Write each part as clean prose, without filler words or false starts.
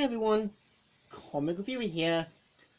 Hi everyone, Comic Reviewer here,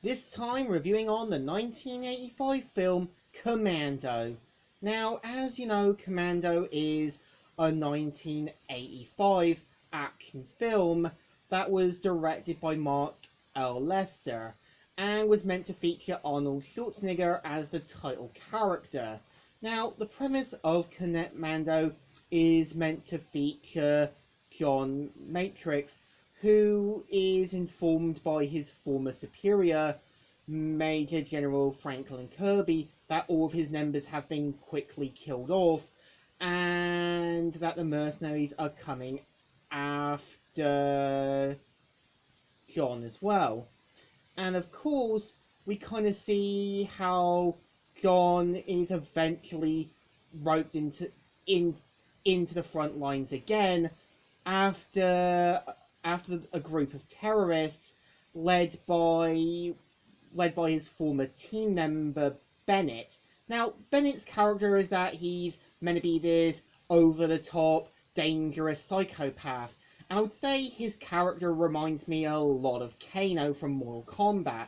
this time reviewing on the 1985 film Commando. Now, as you know, Commando is a 1985 action film that was directed by Mark L. Lester and was meant to feature Arnold Schwarzenegger as the title character. Now, the premise of Commando is meant to feature John Matrix, who is informed by his former superior, Major General Franklin Kirby, that all of his members have been quickly killed off, and that the mercenaries are coming after John as well. And of course, we kind of see how John is eventually roped into the front lines again after a group of terrorists led by his former team member Bennett. Now, Bennett's character is that he's meant to be this over-the-top, dangerous psychopath, and I would say his character reminds me a lot of Kano from Mortal Kombat.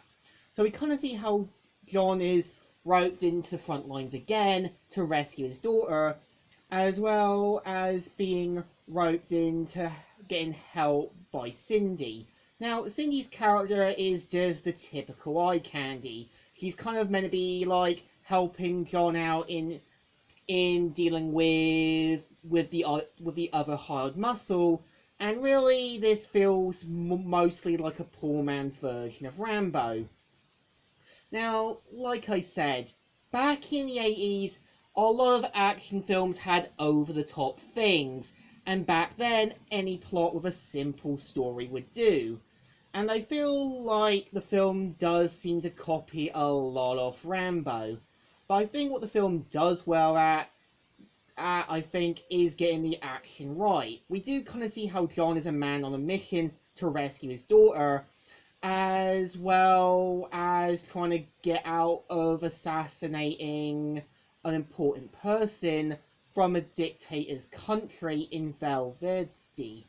So we kind of see how John is roped into the front lines again to rescue his daughter, as well as being roped into getting help by Cindy. Now, Cindy's character is just the typical eye candy. She's kind of meant to be like helping John out in dealing with the other hired muscle, and really this feels mostly like a poor man's version of Rambo. Now, like I said, back in the 80s, a lot of action films had over-the-top things, and back then, any plot with a simple story would do. And I feel like the film does seem to copy a lot of Rambo. But I think what the film does well at, I think, is getting the action right. We do kind of see how John is a man on a mission to rescue his daughter, as well as trying to get out of assassinating an important person from a dictator's country in Valverde.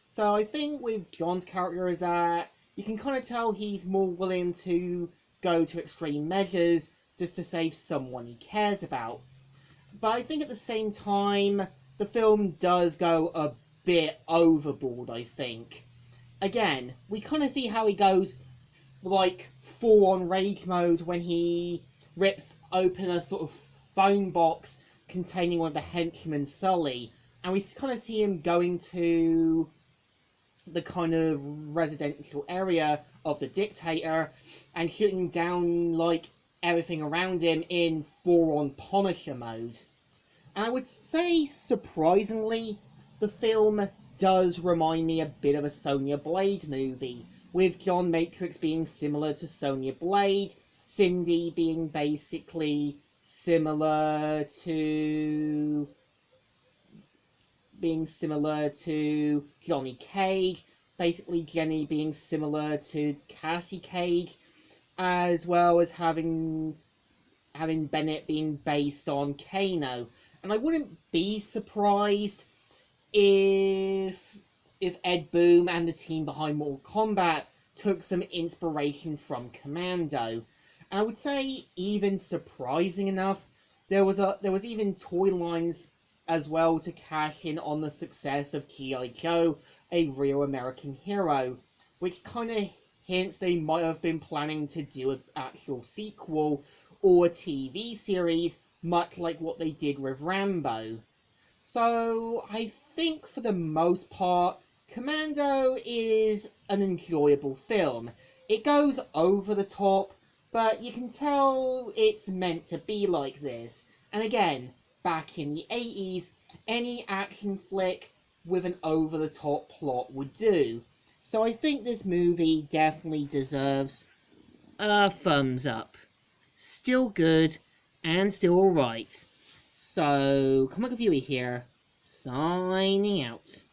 So I think with John's character is that you can kind of tell he's more willing to go to extreme measures just to save someone he cares about. But I think at the same time, the film does go a bit overboard, I think. Again, we kind of see how he goes like full-on rage mode when he rips open a sort of phone box containing one of the henchmen, Sully, and we kind of see him going to the kind of residential area of the dictator and shooting down like everything around him in full-on Punisher mode. And I would say, surprisingly, the film does remind me a bit of a Sonya Blade movie, with John Matrix being similar to Sonya Blade, Cindy being basically similar to Johnny Cage, basically Jenny being similar to Cassie Cage, as well as having Bennett being based on Kano. And I wouldn't be surprised if Ed Boon and the team behind Mortal Kombat took some inspiration from Commando. And I would say, even surprising enough, there was even toy lines as well to cash in on the success of G.I. Joe, A Real American Hero, which kind of hints they might have been planning to do an actual sequel or a TV series, much like what they did with Rambo. So I think for the most part, Commando is an enjoyable film. It goes over the top, but you can tell it's meant to be like this. And again, back in the 80s, any action flick with an over-the-top plot would do. So I think this movie definitely deserves a thumbs up. Still good, and still alright. So, Comic Reviewer here, signing out.